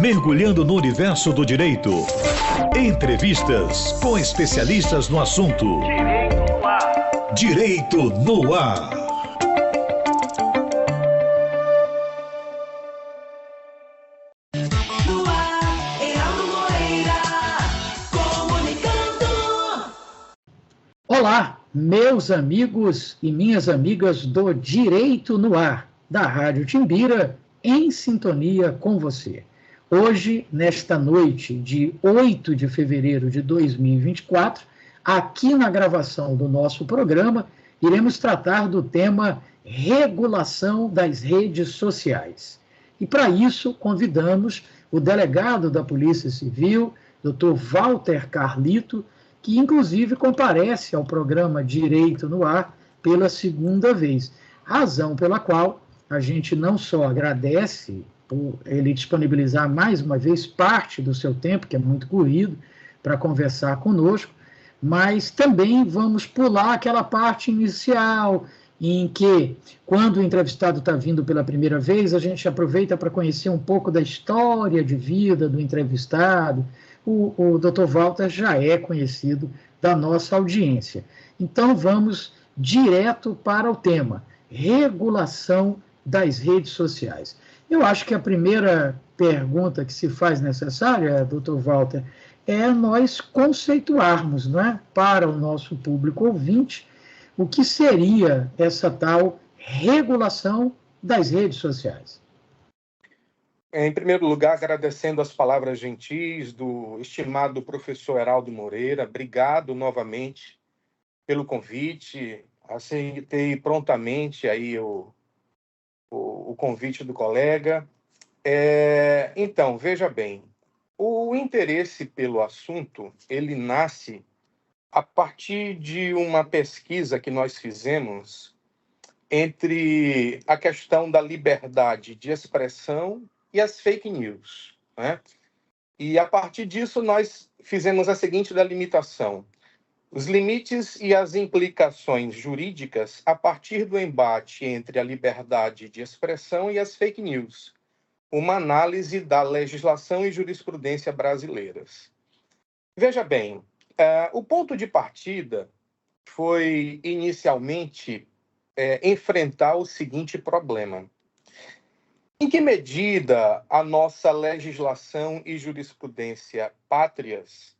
Mergulhando no universo do direito. Entrevistas com especialistas no assunto. Direito no ar. No ar, Heraldo Moreira, comunicando. Olá, meus amigos e minhas amigas do Direito no Ar, da Rádio Timbira, em sintonia com você. Hoje, nesta noite de 8 de fevereiro de 2024, aqui na gravação do nosso programa, iremos tratar do tema regulação das redes sociais. E para isso, convidamos o delegado da Polícia Civil, Dr. Walter Carlito, que inclusive comparece ao programa Direito no Ar pela segunda vez, razão pela qual a gente não só agradece por ele disponibilizar mais uma vez parte do seu tempo, que é muito corrido, para conversar conosco, mas também vamos pular aquela parte inicial, em que, quando o entrevistado está vindo pela primeira vez, a gente aproveita para conhecer um pouco da história de vida do entrevistado. O Dr. Walter já é conhecido da nossa audiência. Então, vamos direto para o tema, regulação das redes sociais. Eu acho que a primeira pergunta que se faz necessária, Dr. Walter, é nós conceituarmos, não é, para o nosso público ouvinte, o que seria essa tal regulação das redes sociais. Em primeiro lugar, agradecendo as palavras gentis do estimado professor Heraldo Moreira. Obrigado novamente pelo convite. Aceitei prontamente aí o convite do colega. Então, veja bem, o interesse pelo assunto, ele nasce a partir de uma pesquisa que nós fizemos entre a questão da liberdade de expressão e as fake news, né? E a partir disso nós fizemos a seguinte delimitação: os limites e as implicações jurídicas a partir do embate entre a liberdade de expressão e as fake news, uma análise da legislação e jurisprudência brasileiras. Veja bem, o ponto de partida foi inicialmente enfrentar o seguinte problema: em que medida a nossa legislação e jurisprudência pátrias,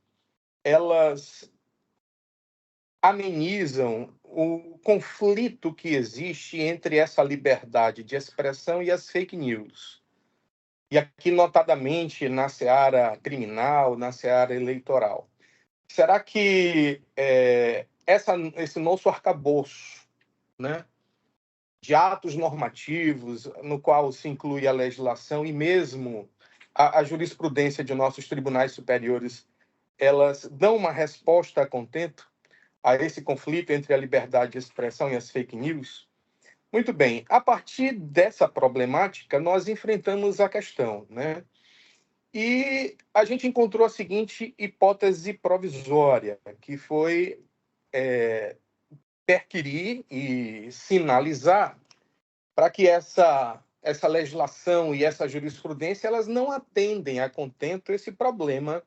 elas amenizam o conflito que existe entre essa liberdade de expressão e as fake news? E aqui, notadamente, na seara criminal, na seara eleitoral. Será que esse nosso arcabouço, né, de atos normativos, no qual se inclui a legislação e mesmo a jurisprudência de nossos tribunais superiores, elas dão uma resposta a contento a esse conflito entre a liberdade de expressão e as fake news? Muito bem, a partir dessa problemática, nós enfrentamos a questão, né? E a gente encontrou a seguinte hipótese provisória, que foi perquirir e sinalizar para que essa legislação e essa jurisprudência, elas não atendem a contento esse problema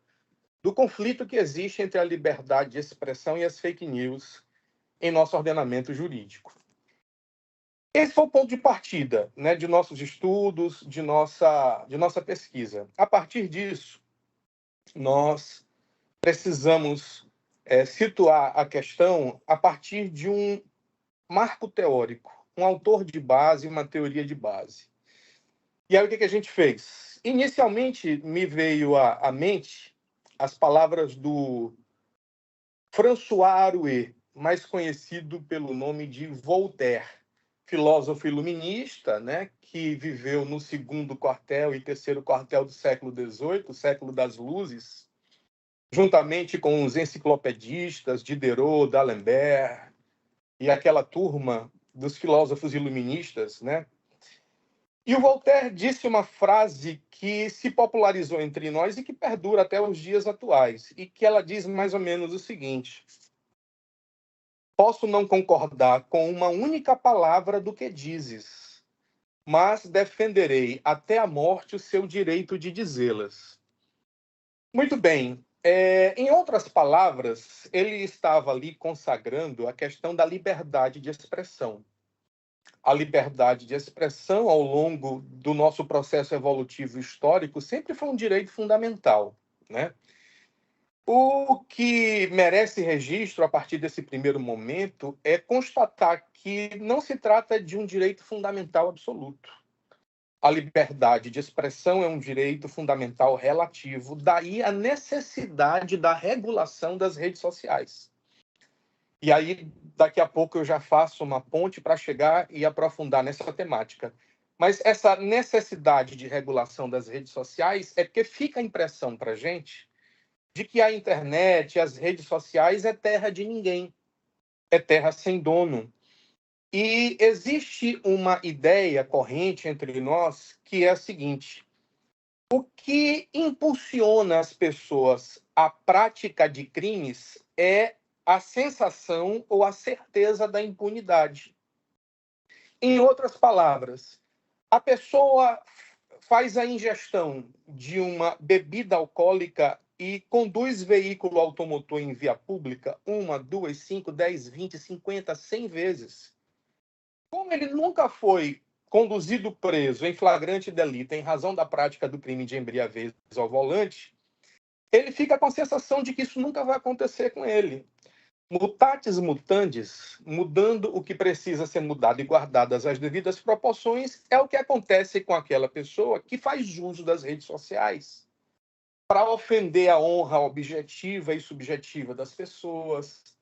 do conflito que existe entre a liberdade de expressão e as fake news em nosso ordenamento jurídico. Esse foi o ponto de partida, né, de nossos estudos, de nossa pesquisa. A partir disso, nós precisamos situar a questão a partir de um marco teórico, um autor de base, uma teoria de base. E aí o que a gente fez? Inicialmente me veio à mente as palavras do François Arouet, mais conhecido pelo nome de Voltaire, filósofo iluminista, né, que viveu no segundo quartel e terceiro quartel do século XVIII, o século das luzes, juntamente com os enciclopedistas Diderot, D'Alembert e aquela turma dos filósofos iluministas, né? E o Voltaire disse uma frase que se popularizou entre nós e que perdura até os dias atuais, e que ela diz mais ou menos o seguinte: posso não concordar com uma única palavra do que dizes, mas defenderei até a morte o seu direito de dizê-las. Muito bem. Em outras palavras, ele estava ali consagrando a questão da liberdade de expressão. A liberdade de expressão, ao longo do nosso processo evolutivo histórico, sempre foi um direito fundamental, né? O que merece registro a partir desse primeiro momento é constatar que não se trata de um direito fundamental absoluto. A liberdade de expressão é um direito fundamental relativo, daí a necessidade da regulação das redes sociais. E aí, daqui a pouco, eu já faço uma ponte para chegar e aprofundar nessa temática. Mas essa necessidade de regulação das redes sociais é porque fica a impressão para a gente de que a internet, as redes sociais, é terra de ninguém, é terra sem dono. E existe uma ideia corrente entre nós que é a seguinte: o que impulsiona as pessoas à prática de crimes é a sensação ou a certeza da impunidade. Em outras palavras, a pessoa faz a ingestão de uma bebida alcoólica e conduz veículo automotor em via pública 1, 2, 5, 10, 20, 50, 100 vezes. Como ele nunca foi conduzido preso em flagrante delito em razão da prática do crime de embriaguez ao volante, ele fica com a sensação de que isso nunca vai acontecer com ele. Mutatis mutandis, mudando o que precisa ser mudado e guardadas as devidas proporções, é o que acontece com aquela pessoa que faz uso das redes sociais para ofender a honra objetiva e subjetiva das pessoas,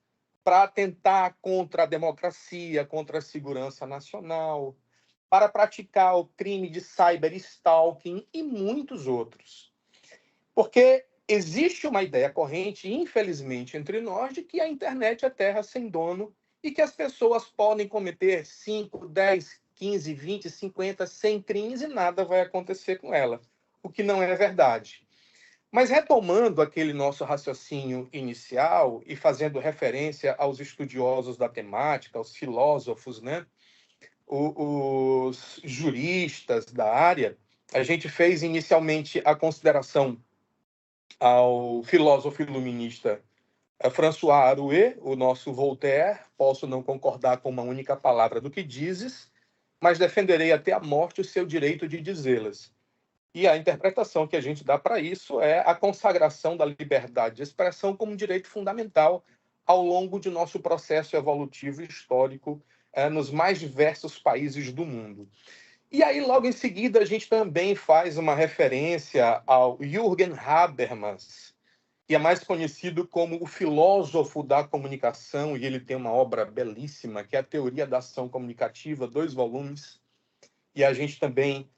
para atentar contra a democracia, contra a segurança nacional, para praticar o crime de cyberstalking e muitos outros. Porque existe uma ideia corrente, infelizmente, entre nós, de que a internet é terra sem dono e que as pessoas podem cometer 5, 10, 15, 20, 50, 100 crimes e nada vai acontecer com ela, o que não é verdade. Mas retomando aquele nosso raciocínio inicial e fazendo referência aos estudiosos da temática, aos filósofos, né? Os juristas da área, a gente fez inicialmente a consideração ao filósofo iluminista François Arouet, o nosso Voltaire. Posso não concordar com uma única palavra do que dizes, mas defenderei até a morte o seu direito de dizê-las. E a interpretação que a gente dá para isso é a consagração da liberdade de expressão como um direito fundamental ao longo de nosso processo evolutivo e histórico nos mais diversos países do mundo. E aí, logo em seguida, a gente também faz uma referência ao Jürgen Habermas, que é mais conhecido como o filósofo da comunicação, e ele tem uma obra belíssima, que é a Teoria da Ação Comunicativa, 2 volumes. E a gente também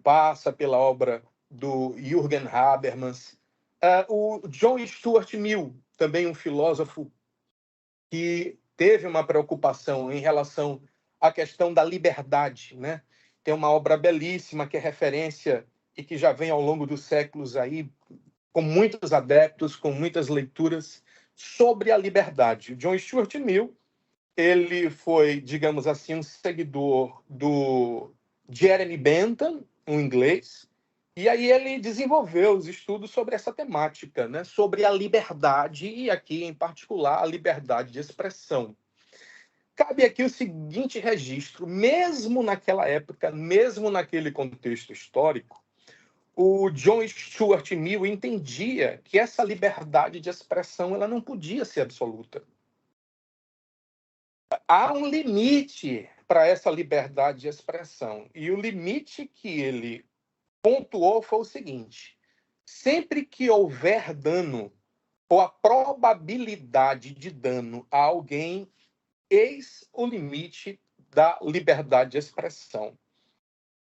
passa pela obra do Jürgen Habermas. O John Stuart Mill, também um filósofo que teve uma preocupação em relação à questão da liberdade, né? Tem uma obra belíssima que é referência e que já vem ao longo dos séculos aí, com muitos adeptos, com muitas leituras sobre a liberdade. O John Stuart Mill, ele foi, digamos assim, um seguidor do Jeremy Bentham, um inglês, e aí ele desenvolveu os estudos sobre essa temática, né? Sobre a liberdade, e aqui, em particular, a liberdade de expressão. Cabe aqui o seguinte registro: mesmo naquela época, mesmo naquele contexto histórico, o John Stuart Mill entendia que essa liberdade de expressão ela não podia ser absoluta. Há um limite para essa liberdade de expressão, e o limite que ele pontuou foi o seguinte: sempre que houver dano ou a probabilidade de dano a alguém, eis o limite da liberdade de expressão.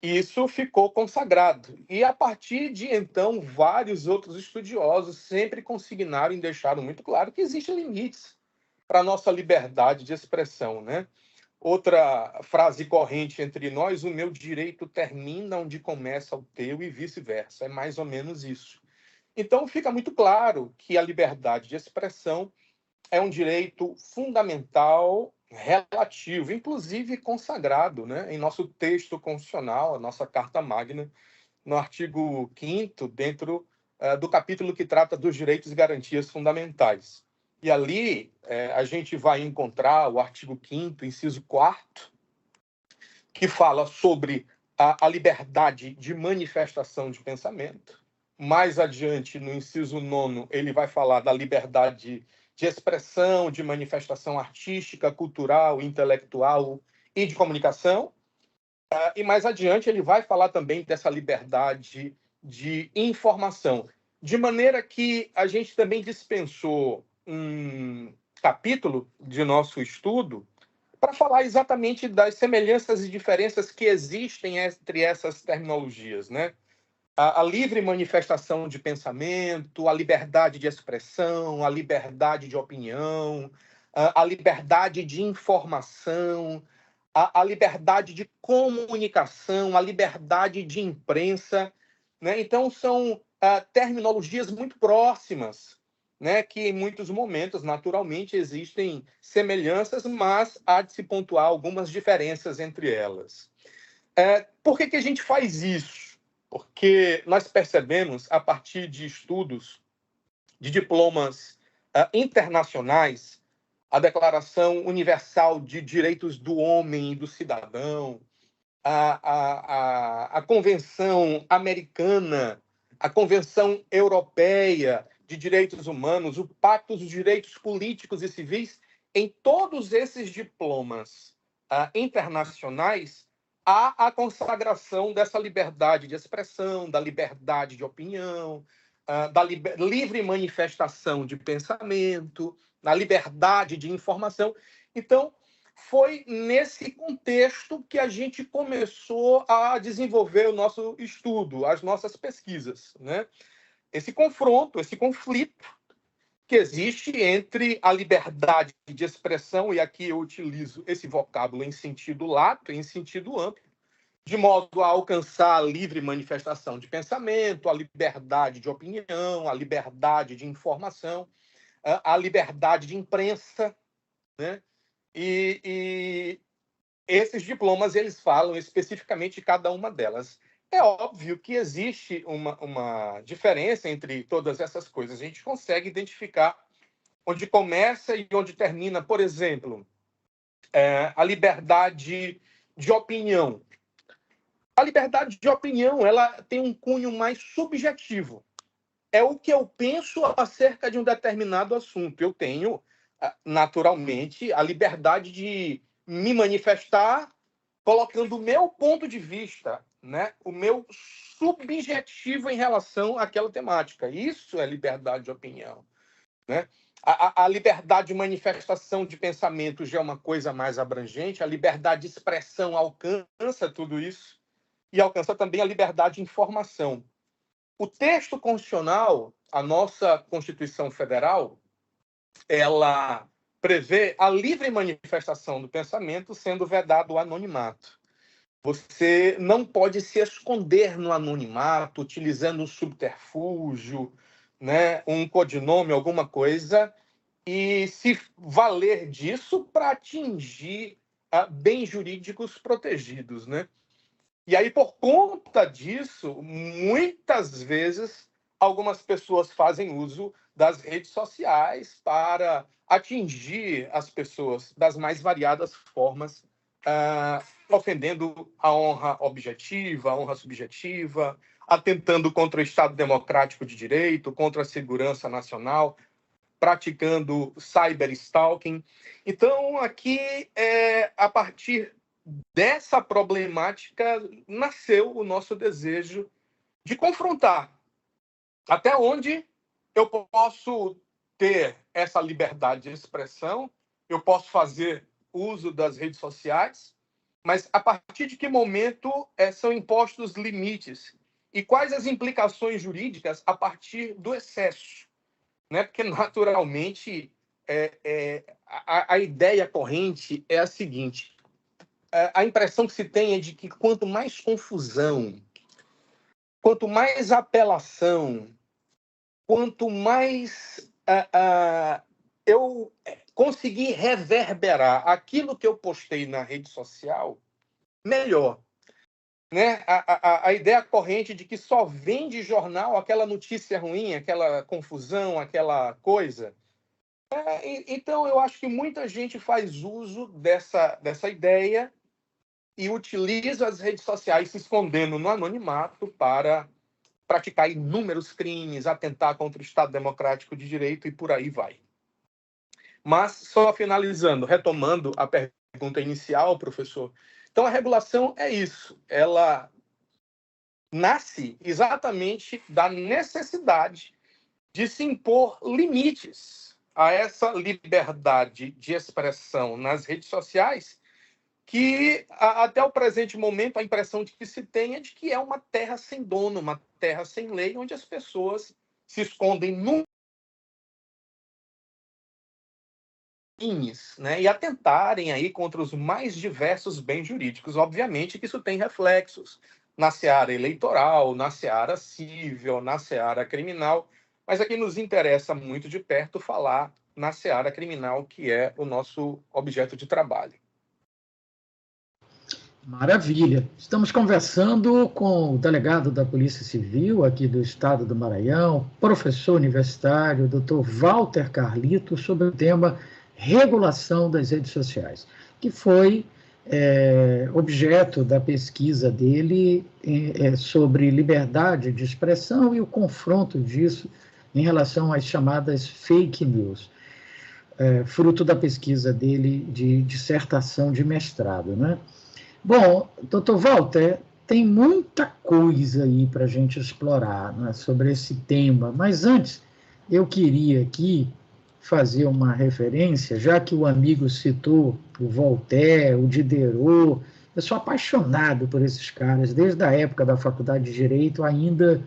Isso ficou consagrado. E, a partir de então, vários outros estudiosos sempre consignaram e deixaram muito claro que existem limites para a nossa liberdade de expressão, né? Outra frase corrente entre nós: o meu direito termina onde começa o teu e vice-versa. É mais ou menos isso. Então, fica muito claro que a liberdade de expressão é um direito fundamental relativo, inclusive consagrado, né, em nosso texto constitucional, a nossa Carta Magna, no artigo 5º, dentro do capítulo que trata dos direitos e garantias fundamentais. E ali a gente vai encontrar o artigo 5º, inciso 4º, que fala sobre a liberdade de manifestação de pensamento. Mais adiante, no inciso 9º, ele vai falar da liberdade de expressão, de manifestação artística, cultural, intelectual e de comunicação. E mais adiante, ele vai falar também dessa liberdade de informação. De maneira que a gente também dispensou um capítulo de nosso estudo para falar exatamente das semelhanças e diferenças que existem entre essas terminologias, né? A livre manifestação de pensamento, a liberdade de expressão, a liberdade de opinião, a liberdade de informação, a liberdade de comunicação, a liberdade de imprensa, né? Então, são terminologias muito próximas, né? Que em muitos momentos, naturalmente, existem semelhanças, mas há de se pontuar algumas diferenças entre elas. Por que a gente faz isso? Porque nós percebemos, a partir de estudos de diplomas internacionais, a Declaração Universal de Direitos do Homem e do Cidadão, a Convenção Americana, a Convenção Europeia de Direitos Humanos, o Pacto dos Direitos Políticos e Civis, em todos esses diplomas internacionais, há a consagração dessa liberdade de expressão, da liberdade de opinião, da livre manifestação de pensamento, da liberdade de informação. Então, foi nesse contexto que a gente começou a desenvolver o nosso estudo, as nossas pesquisas, né? Esse confronto, esse conflito que existe entre a liberdade de expressão, e aqui eu utilizo esse vocábulo em sentido lato, em sentido amplo, de modo a alcançar a livre manifestação de pensamento, a liberdade de opinião, a liberdade de informação, a liberdade de imprensa, né? E esses diplomas, eles falam especificamente de cada uma delas. É óbvio que existe uma diferença entre todas essas coisas. A gente consegue identificar onde começa e onde termina, por exemplo, a liberdade de opinião. A liberdade de opinião, ela tem um cunho mais subjetivo. É o que eu penso acerca de um determinado assunto. Eu tenho, naturalmente, a liberdade de me manifestar colocando o meu ponto de vista, né? O meu subjetivo em relação àquela temática. Isso é liberdade de opinião, né? A liberdade de manifestação de pensamento já é uma coisa mais abrangente, a liberdade de expressão alcança tudo isso e alcança também a liberdade de informação. O texto constitucional, a nossa Constituição Federal, ela prevê a livre manifestação do pensamento sendo vedado o anonimato. Você não pode se esconder no anonimato, utilizando um subterfúgio, né, um codinome, alguma coisa, e se valer disso para atingir bens jurídicos protegidos, né? E aí, por conta disso, muitas vezes, algumas pessoas fazem uso das redes sociais para atingir as pessoas das mais variadas formas, ofendendo a honra objetiva, a honra subjetiva, atentando contra o Estado democrático de direito, contra a segurança nacional, praticando cyberstalking. Então, aqui, a partir dessa problemática, nasceu o nosso desejo de confrontar até onde eu posso ter essa liberdade de expressão, eu posso fazer uso das redes sociais, mas a partir de que momento são impostos limites e quais as implicações jurídicas a partir do excesso, né? Porque, naturalmente, a ideia corrente é a seguinte: a impressão que se tem é de que quanto mais confusão, quanto mais apelação, quanto mais eu conseguir reverberar aquilo que eu postei na rede social, melhor. Né? A ideia corrente de que só vende jornal aquela notícia ruim, aquela confusão, aquela coisa. Então, eu acho que muita gente faz uso dessa ideia e utiliza as redes sociais se escondendo no anonimato para praticar inúmeros crimes, atentar contra o Estado Democrático de Direito e por aí vai. Mas, só finalizando, retomando a pergunta inicial, professor, então a regulação é isso, ela nasce exatamente da necessidade de se impor limites a essa liberdade de expressão nas redes sociais, que até o presente momento a impressão de que se tem é de que é uma terra sem dono, uma terra sem lei, onde as pessoas se escondem né, e atentarem aí contra os mais diversos bens jurídicos. Obviamente que isso tem reflexos na seara eleitoral, na seara civil, na seara criminal, mas aqui nos interessa muito de perto falar na seara criminal, que é o nosso objeto de trabalho. Maravilha. Estamos conversando com o delegado da Polícia Civil aqui do estado do Maranhão, professor universitário, Dr. Walter Carlito, sobre o tema regulação das redes sociais, que foi objeto da pesquisa dele sobre liberdade de expressão e o confronto disso em relação às chamadas fake news, fruto da pesquisa dele de dissertação de mestrado, né? Bom, doutor Walter, tem muita coisa aí para a gente explorar, né, sobre esse tema, mas antes eu queria aqui fazer uma referência, já que o amigo citou o Voltaire, o Diderot. Eu sou apaixonado por esses caras, desde a época da Faculdade de Direito, ainda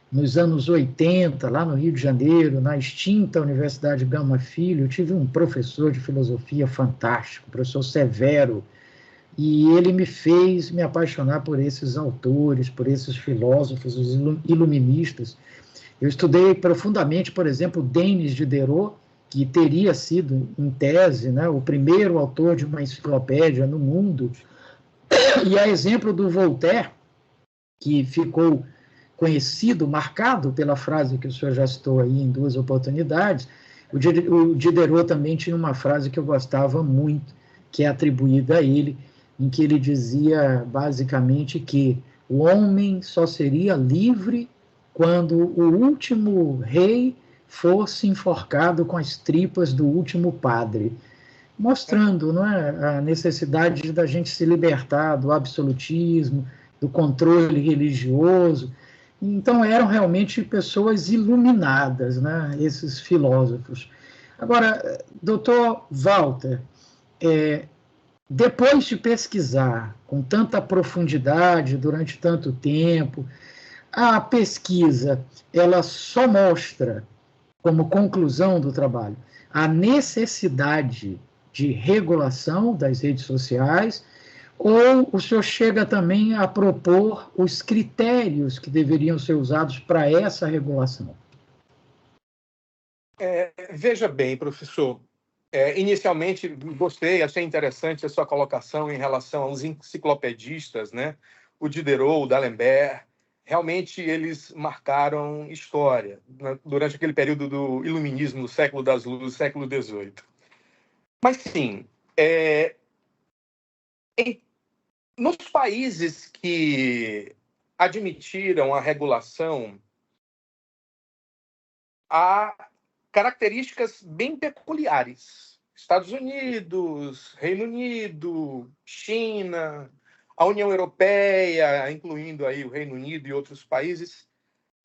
nos anos 80, lá no Rio de Janeiro, na extinta Universidade Gama Filho, eu tive um professor de filosofia fantástico, o professor Severo, e ele me fez me apaixonar por esses autores, por esses filósofos, os iluministas. Eu estudei profundamente, por exemplo, Denis Diderot, que teria sido, em tese, né, o primeiro autor de uma enciclopédia no mundo, e a exemplo do Voltaire, que ficou conhecido, marcado pela frase que o senhor já citou aí em duas oportunidades. O Diderot também tinha uma frase que eu gostava muito, que é atribuída a ele, em que ele dizia, basicamente, que o homem só seria livre quando o último rei fosse enforcado com as tripas do último padre, mostrando, não é, a necessidade da gente se libertar do absolutismo, do controle religioso. Então, eram realmente pessoas iluminadas, né, esses filósofos. Agora, doutor Walter, depois de pesquisar com tanta profundidade, durante tanto tempo, a pesquisa ela só mostra, como conclusão do trabalho, a necessidade de regulação das redes sociais, ou o senhor chega também a propor os critérios que deveriam ser usados para essa regulação? Veja bem, professor, inicialmente gostei, achei interessante a sua colocação em relação aos enciclopedistas, né? O Diderot, o D'Alembert. Realmente eles marcaram história, né, durante aquele período do iluminismo, do século das luzes, século XVIII. Mas, sim, nos países que admitiram a regulação, há características bem peculiares. Estados Unidos, Reino Unido, China, a União Europeia, incluindo aí o Reino Unido e outros países.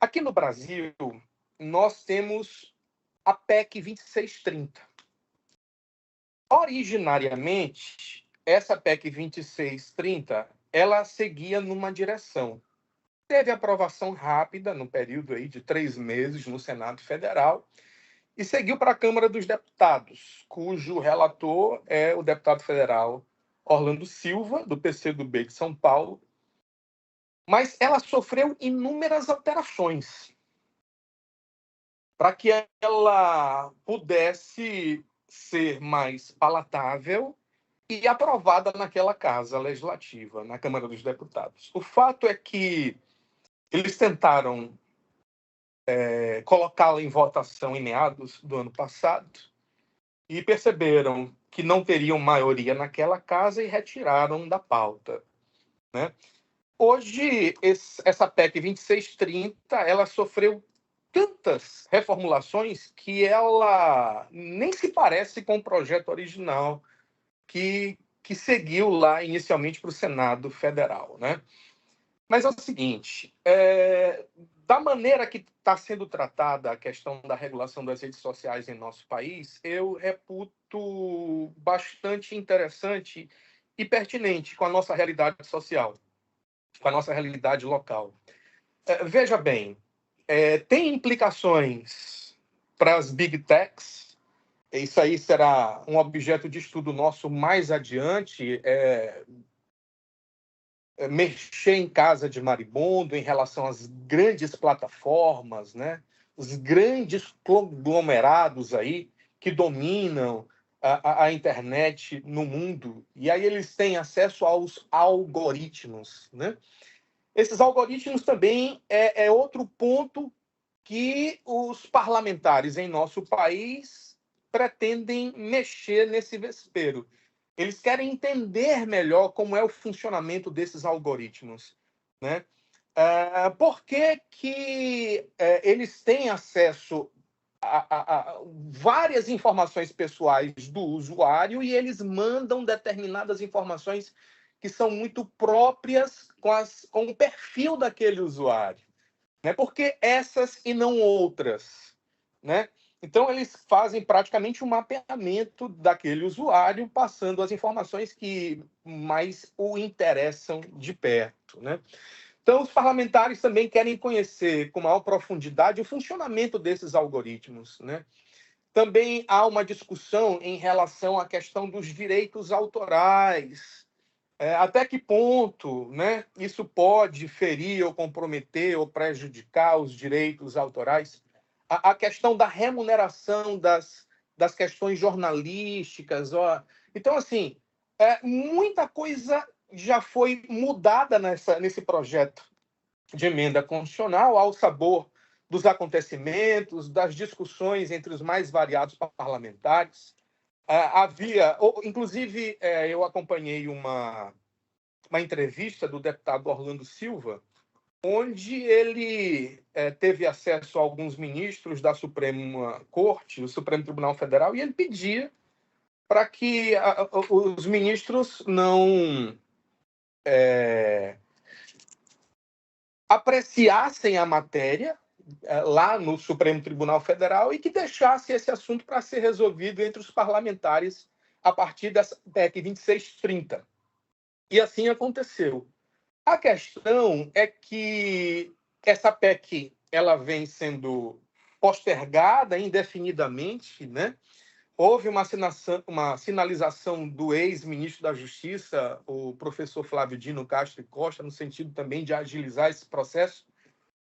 Aqui no Brasil, nós temos a PEC 2630. Originariamente, essa PEC 2630, ela seguia numa direção. Teve aprovação rápida, no período aí de 3 meses, no Senado Federal, e seguiu para a Câmara dos Deputados, cujo relator é o deputado federal Orlando Silva, do PCdoB de São Paulo, mas ela sofreu inúmeras alterações para que ela pudesse ser mais palatável e aprovada naquela casa legislativa, na Câmara dos Deputados. O fato é que eles tentaram colocá-la em votação em meados do ano passado e perceberam que não teriam maioria naquela casa e retiraram da pauta, né? Hoje, essa PEC 2630, ela sofreu tantas reformulações que ela nem se parece com o projeto original que seguiu lá inicialmente para o Senado Federal, né? Mas é o seguinte, da maneira que está sendo tratada a questão da regulação das redes sociais em nosso país, eu reputo bastante interessante e pertinente com a nossa realidade social, com a nossa realidade local. Veja bem, tem implicações para as big techs. Isso aí será um objeto de estudo nosso mais adiante, mexer em casa de maribondo em relação às grandes plataformas, né? Os grandes conglomerados aí que dominam a internet no mundo. E aí eles têm acesso aos algoritmos, né? Esses algoritmos também é outro ponto que os parlamentares em nosso país pretendem mexer nesse vespeiro. Eles querem entender melhor como é o funcionamento desses algoritmos, né? Por que eles têm acesso a várias informações pessoais do usuário e eles mandam determinadas informações que são muito próprias com o perfil daquele usuário, né? Por que essas e não outras, né? Então, eles fazem praticamente um mapeamento daquele usuário, passando as informações que mais o interessam de perto, né? Então, os parlamentares também querem conhecer com maior profundidade o funcionamento desses algoritmos, né? Também há uma discussão em relação à questão dos direitos autorais. Até que ponto, né, isso pode ferir ou comprometer ou prejudicar os direitos autorais? A questão da remuneração das questões jornalísticas. Ó. Então, assim, muita coisa já foi mudada nesse projeto de emenda constitucional ao sabor dos acontecimentos, das discussões entre os mais variados parlamentares. Inclusive, eu acompanhei uma entrevista do deputado Orlando Silva, onde ele teve acesso a alguns ministros da Suprema Corte, do Supremo Tribunal Federal, e ele pedia para que os ministros não apreciassem a matéria lá no Supremo Tribunal Federal e que deixasse esse assunto para ser resolvido entre os parlamentares a partir dessa PEC 2630. E assim aconteceu. A questão é que essa PEC ela vem sendo postergada indefinidamente, né? Houve uma sinalização do ex-ministro da Justiça, o professor Flávio Dino Castro Costa, no sentido também de agilizar esse processo.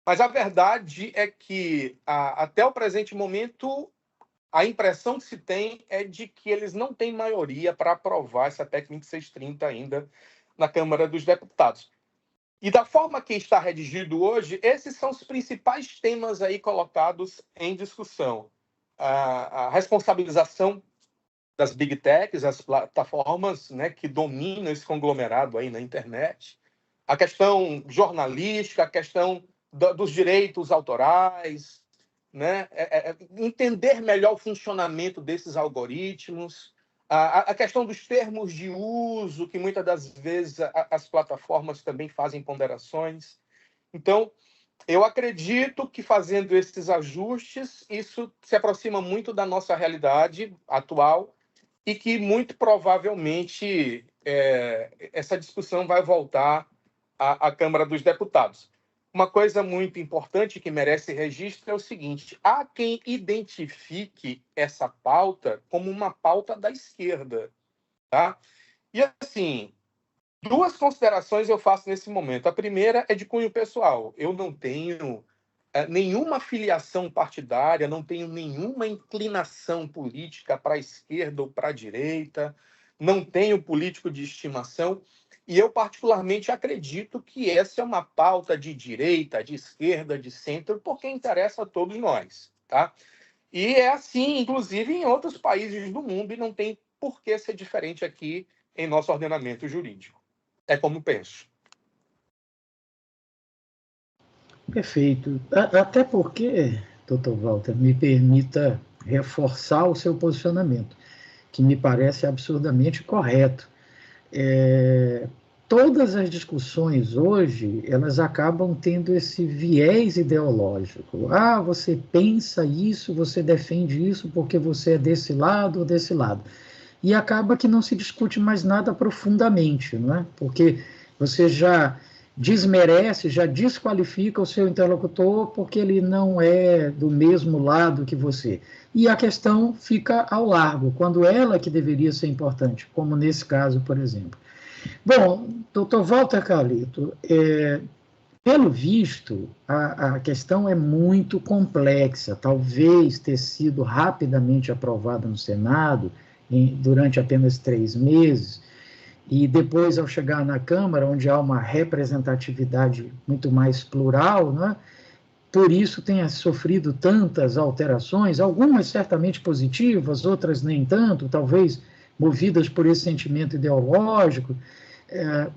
Mas a verdade é que, até o presente momento, a impressão que se tem é de que eles não têm maioria para aprovar essa PEC 2630 ainda na Câmara dos Deputados. E da forma que está redigido hoje, esses são os principais temas aí colocados em discussão. A responsabilização das big techs, as plataformas, né, que dominam esse conglomerado aí na internet, a questão jornalística, a questão dos direitos autorais, né, entender melhor o funcionamento desses algoritmos, a questão dos termos de uso, que muitas das vezes as plataformas também fazem ponderações. Então, eu acredito que fazendo esses ajustes, isso se aproxima muito da nossa realidade atual e que, muito provavelmente, essa discussão vai voltar à Câmara dos Deputados. Uma coisa muito importante que merece registro é o seguinte: há quem identifique essa pauta como uma pauta da esquerda, tá? E, assim, duas considerações eu faço nesse momento. A primeira é de cunho pessoal. Eu não tenho nenhuma filiação partidária, não tenho nenhuma inclinação política para a esquerda ou para a direita, não tenho político de estimação, e eu particularmente acredito que essa é uma pauta de direita, de esquerda, de centro, porque interessa a todos nós, tá? E é assim, inclusive, em outros países do mundo, e não tem por que ser diferente aqui em nosso ordenamento jurídico. É como penso. Perfeito. Até porque, doutor Walter, me permita reforçar o seu posicionamento, que me parece absurdamente correto. Todas as discussões hoje, elas acabam tendo esse viés ideológico. Ah, você pensa isso, você defende isso porque você é desse lado ou desse lado. E acaba que não se discute mais nada profundamente, não é? Porque você já desmerece, já desqualifica o seu interlocutor porque ele não é do mesmo lado que você. E a questão fica ao largo, quando ela que deveria ser importante, como nesse caso, por exemplo. Bom, doutor Walter Carlito, pelo visto, a questão é muito complexa. Talvez ter sido rapidamente aprovada no Senado, durante apenas 3 meses, e depois, ao chegar na Câmara, onde há uma representatividade muito mais plural, né, por isso tenha sofrido tantas alterações, algumas certamente positivas, outras nem tanto, talvez movidas por esse sentimento ideológico,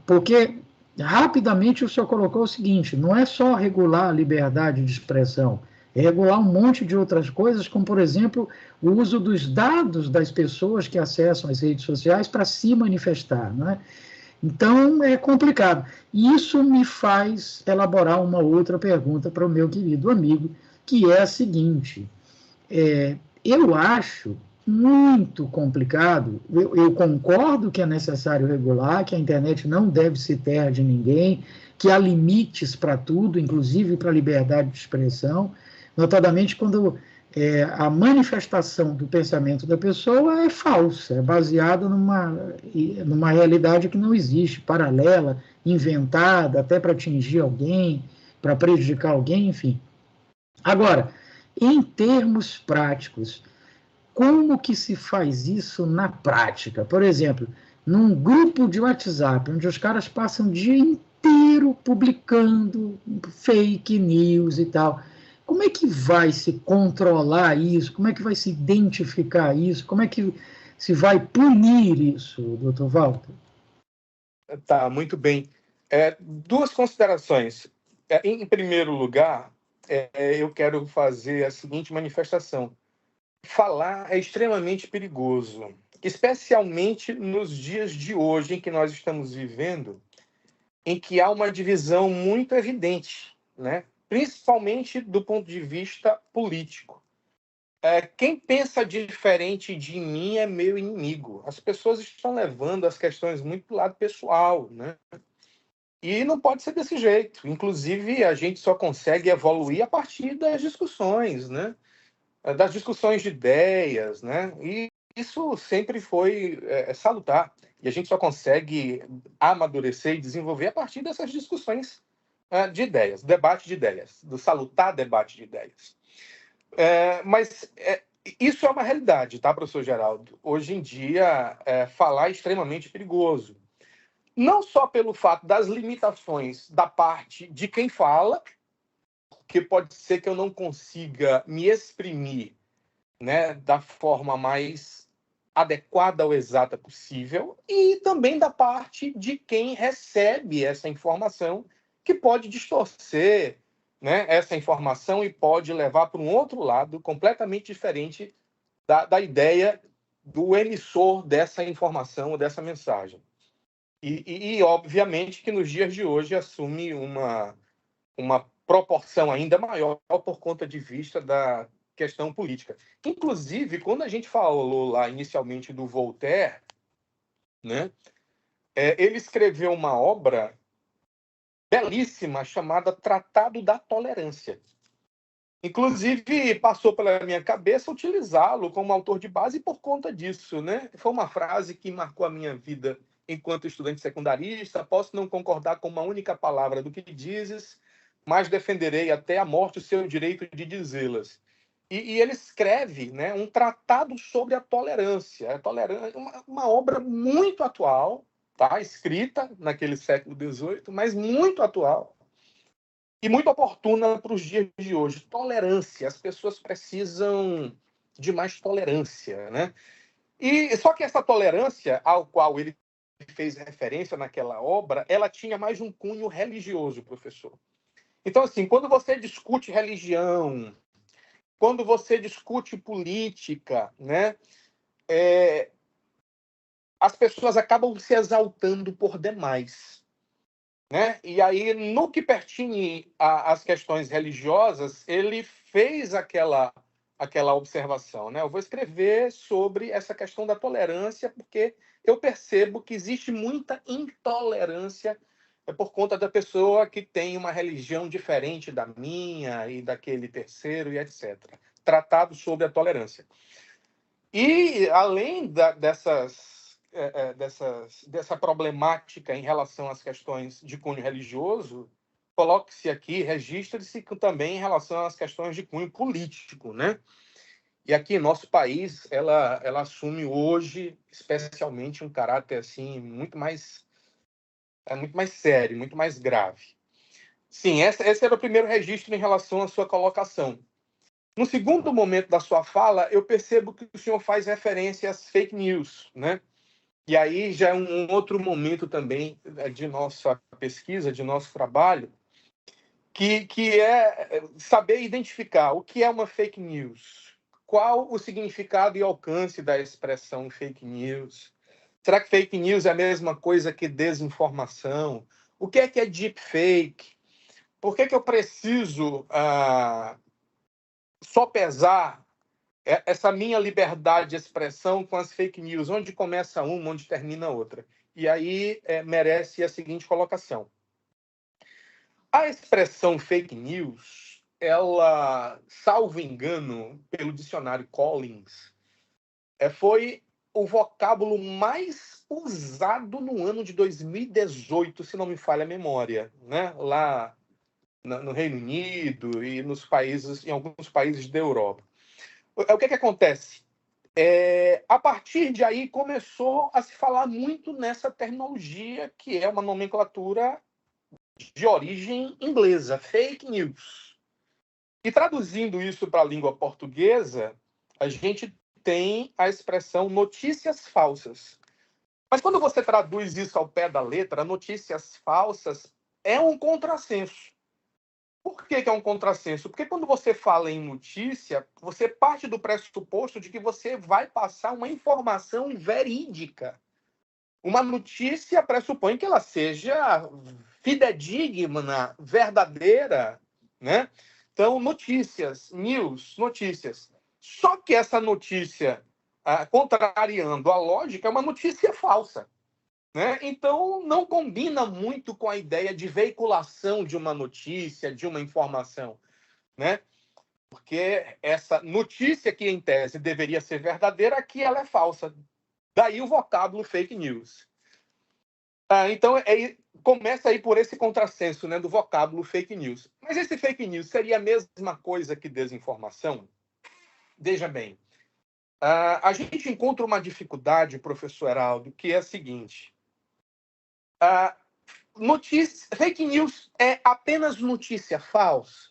porque rapidamente o senhor colocou o seguinte: não é só regular a liberdade de expressão, é regular um monte de outras coisas, como, por exemplo, o uso dos dados das pessoas que acessam as redes sociais para se manifestar, não é? Então, é complicado. E isso me faz elaborar uma outra pergunta para o meu querido amigo, que é a seguinte: eu acho muito complicado. Eu concordo que é necessário regular, que a internet não deve ser terra de ninguém, que há limites para tudo, inclusive para a liberdade de expressão, notadamente quando a manifestação do pensamento da pessoa é falsa, é baseada numa realidade que não existe, paralela, inventada, até para atingir alguém, para prejudicar alguém, enfim. Agora, em termos práticos, como que se faz isso na prática? Por exemplo, num grupo de WhatsApp, onde os caras passam o dia inteiro publicando fake news e tal, como é que vai se controlar isso? Como é que vai se identificar isso? Como é que se vai punir isso, doutor Walter? Tá, muito bem. Duas considerações. Em primeiro lugar, eu quero fazer a seguinte manifestação. Falar é extremamente perigoso, especialmente nos dias de hoje em que nós estamos vivendo, em que há uma divisão muito evidente, né? Principalmente do ponto de vista político. Quem pensa diferente de mim é meu inimigo. As pessoas estão levando as questões muito para o lado pessoal, né? E não pode ser desse jeito. Inclusive, a gente só consegue evoluir a partir das discussões, né? Das discussões de ideias, né? E isso sempre foi salutar. E a gente só consegue amadurecer e desenvolver a partir dessas discussões de ideias, debate de ideias, do salutar debate de ideias. Mas isso é uma realidade, tá, professor Geraldo? Hoje em dia, falar é extremamente perigoso. Não só pelo fato das limitações da parte de quem fala, que pode ser que eu não consiga me exprimir, né, da forma mais adequada ou exata possível, e também da parte de quem recebe essa informação, que pode distorcer, né, essa informação e pode levar para um outro lado completamente diferente da ideia do emissor dessa informação ou dessa mensagem. E obviamente, que nos dias de hoje assume uma proporção ainda maior por conta de vista da questão política. Inclusive, quando a gente falou lá inicialmente do Voltaire, né, ele escreveu uma obra belíssima chamada Tratado da Tolerância. Inclusive, passou pela minha cabeça utilizá-lo como autor de base por conta disso, né? Foi uma frase que marcou a minha vida enquanto estudante secundarista. Posso não concordar com uma única palavra do que dizes, mas defenderei até a morte o seu direito de dizê-las. E ele escreve, né, um tratado sobre a tolerância. A tolerância, uma obra muito atual, tá? Escrita naquele século XVIII, mas muito atual e muito oportuna para os dias de hoje. Tolerância. As pessoas precisam de mais tolerância, né? E só que essa tolerância ao qual ele fez referência naquela obra, ela tinha mais um cunho religioso, professor. Então, assim, quando você discute religião, quando você discute política, né, as pessoas acabam se exaltando por demais, né? E aí, no que pertine às questões religiosas, ele fez aquela observação, né? Eu vou escrever sobre essa questão da tolerância, porque eu percebo que existe muita intolerância por conta da pessoa que tem uma religião diferente da minha e daquele terceiro e etc. Tratado sobre a tolerância. E, além dessa problemática em relação às questões de cunho religioso, coloque-se aqui, registre-se também em relação às questões de cunho político, né? E aqui em nosso país, ela assume hoje, especialmente, um caráter assim muito mais sério, muito mais grave. Sim, esse era o primeiro registro em relação à sua colocação. No segundo momento da sua fala, eu percebo que o senhor faz referência às fake news, né? E aí já é um outro momento também de nossa pesquisa, de nosso trabalho, que é saber identificar o que é uma fake news, qual o significado e alcance da expressão fake news. Será que fake news é a mesma coisa que desinformação? O que é deepfake? Por que eu preciso sopesar essa minha liberdade de expressão com as fake news? Onde começa uma, onde termina outra? E aí merece a seguinte colocação. A expressão fake news, ela, salvo engano, pelo dicionário Collins, foi o vocábulo mais usado no ano de 2018, se não me falha a memória, né? Lá no Reino Unido e em alguns países da Europa. O que acontece? A partir de aí começou a se falar muito nessa terminologia, que é uma nomenclatura de origem inglesa, fake news. E traduzindo isso para a língua portuguesa, a gente tem a expressão notícias falsas. Mas quando você traduz isso ao pé da letra, notícias falsas é um contrassenso. Por que é um contrassenso? Porque quando você fala em notícia, você parte do pressuposto de que você vai passar uma informação verídica. Uma notícia pressupõe que ela seja fidedigna, verdadeira, né? Então, notícias, news, notícias. Só que essa notícia, contrariando a lógica, é uma notícia falsa, né? Então, não combina muito com a ideia de veiculação de uma notícia, de uma informação, né? Porque essa notícia que, em tese, deveria ser verdadeira, aqui ela é falsa. Daí o vocábulo fake news. Então, começa aí por esse contrassenso, né, do vocábulo fake news. Mas esse fake news seria a mesma coisa que desinformação? Veja bem, a gente encontra uma dificuldade, professor Heraldo, que é a seguinte. Fake news é apenas notícia falsa?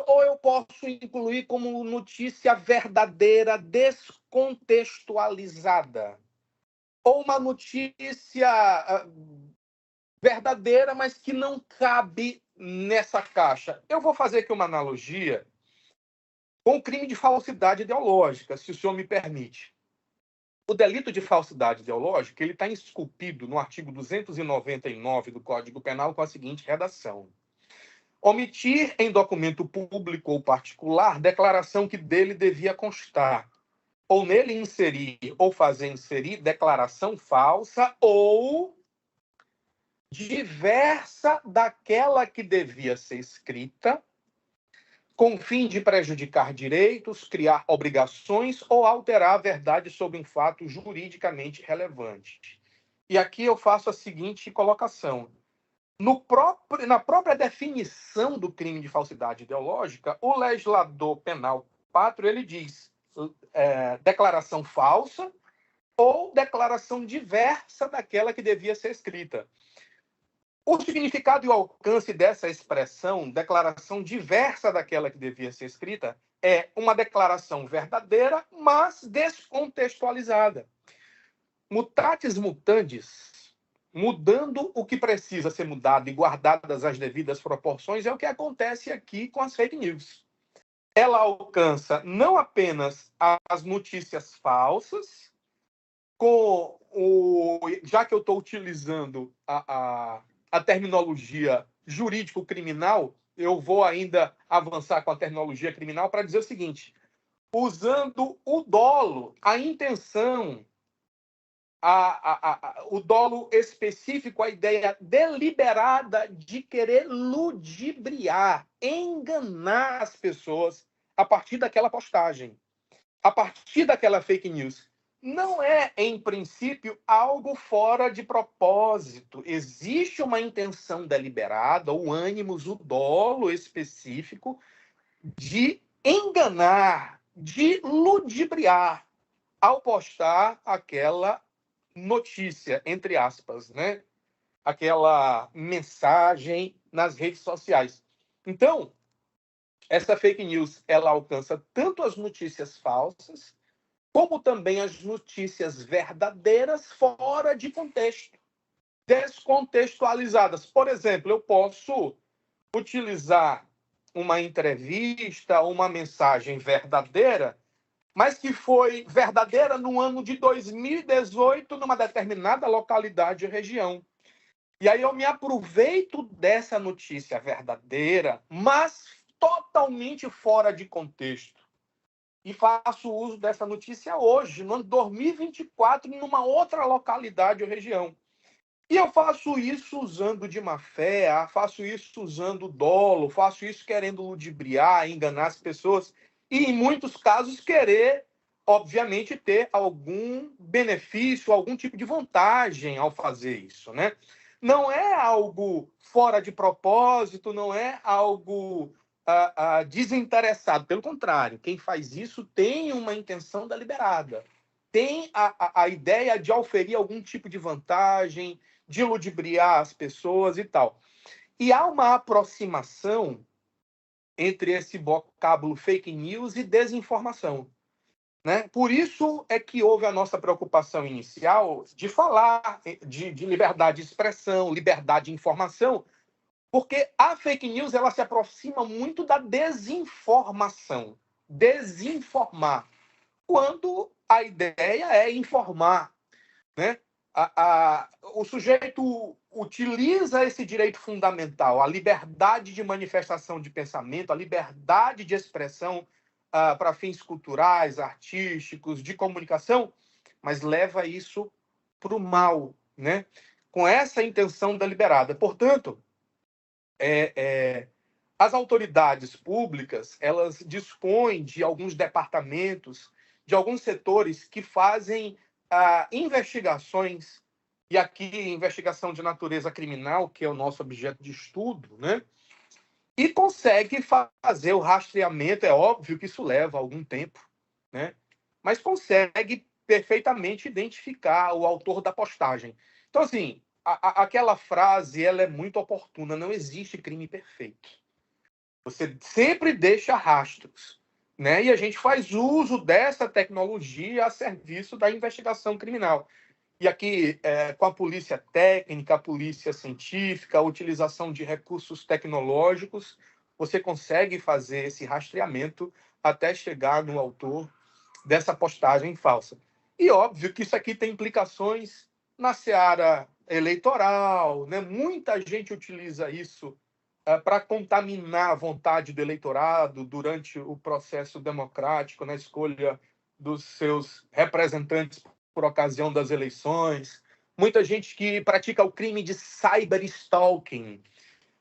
Ou eu posso incluir como notícia verdadeira, descontextualizada? Ou uma notícia verdadeira, mas que não cabe nessa caixa? Eu vou fazer aqui uma analogia com o crime de falsidade ideológica, se o senhor me permite. O delito de falsidade ideológica ele está esculpido no artigo 299 do Código Penal com a seguinte redação. Omitir em documento público ou particular declaração que dele devia constar, ou nele inserir ou fazer inserir declaração falsa ou diversa daquela que devia ser escrita, com o fim de prejudicar direitos, criar obrigações ou alterar a verdade sobre um fato juridicamente relevante. E aqui eu faço a seguinte colocação. Na própria definição do crime de falsidade ideológica, o legislador penal 4, ele diz declaração falsa ou declaração diversa daquela que devia ser escrita. O significado e o alcance dessa expressão, declaração diversa daquela que devia ser escrita, é uma declaração verdadeira, mas descontextualizada. Mutatis mutandis, mudando o que precisa ser mudado e guardadas as devidas proporções, é o que acontece aqui com as fake news. Ela alcança não apenas as notícias falsas, já que eu estou utilizando a terminologia jurídico-criminal, eu vou ainda avançar com a terminologia criminal para dizer o seguinte: usando o dolo, a intenção, o dolo específico, a ideia deliberada de querer ludibriar, enganar as pessoas a partir daquela postagem, a partir daquela fake news. Não é, em princípio, algo fora de propósito. Existe uma intenção deliberada, o ânimos, o dolo específico de enganar, de ludibriar ao postar aquela notícia, entre aspas, né? Aquela mensagem nas redes sociais. Então, essa fake news, ela alcança tanto as notícias falsas, como também as notícias verdadeiras fora de contexto, descontextualizadas. Por exemplo, eu posso utilizar uma entrevista, uma mensagem verdadeira, mas que foi verdadeira no ano de 2018, numa determinada localidade e região. E aí eu me aproveito dessa notícia verdadeira, mas totalmente fora de contexto. E faço uso dessa notícia hoje, no ano de 2024, em uma outra localidade ou região. E eu faço isso usando de má fé, faço isso usando dolo, faço isso querendo ludibriar, enganar as pessoas e, em muitos casos, querer, obviamente, ter algum benefício, algum tipo de vantagem ao fazer isso, né? Não é algo fora de propósito, não é algo desinteressado. Pelo contrário, quem faz isso tem uma intenção deliberada, tem a ideia de auferir algum tipo de vantagem, de ludibriar as pessoas e tal. E há uma aproximação entre esse vocábulo fake news e desinformação, né? Por isso é que houve a nossa preocupação inicial de falar de liberdade de expressão, liberdade de informação, porque a fake news, ela se aproxima muito da desinformação. Desinformar. Quando a ideia é informar, né? O sujeito utiliza esse direito fundamental, a liberdade de manifestação de pensamento, a liberdade de expressão para fins culturais, artísticos, de comunicação, mas leva isso para o mal, né? Com essa intenção deliberada. Portanto, as autoridades públicas, elas dispõem de alguns departamentos, de alguns setores que fazem investigações, e aqui investigação de natureza criminal, que é o nosso objeto de estudo, né? E consegue fazer o rastreamento. É óbvio que isso leva algum tempo, né? Mas consegue perfeitamente identificar o autor da postagem. Então, assim, aquela frase, ela é muito oportuna. Não existe crime perfeito. Você sempre deixa rastros, né? E a gente faz uso dessa tecnologia a serviço da investigação criminal. E aqui, com a polícia técnica, a polícia científica, a utilização de recursos tecnológicos, você consegue fazer esse rastreamento até chegar no autor dessa postagem falsa. E óbvio que isso aqui tem implicações na seara eleitoral, né? Muita gente utiliza isso para contaminar a vontade do eleitorado durante o processo democrático, na escolha dos seus representantes por ocasião das eleições. Muita gente que pratica o crime de cyberstalking.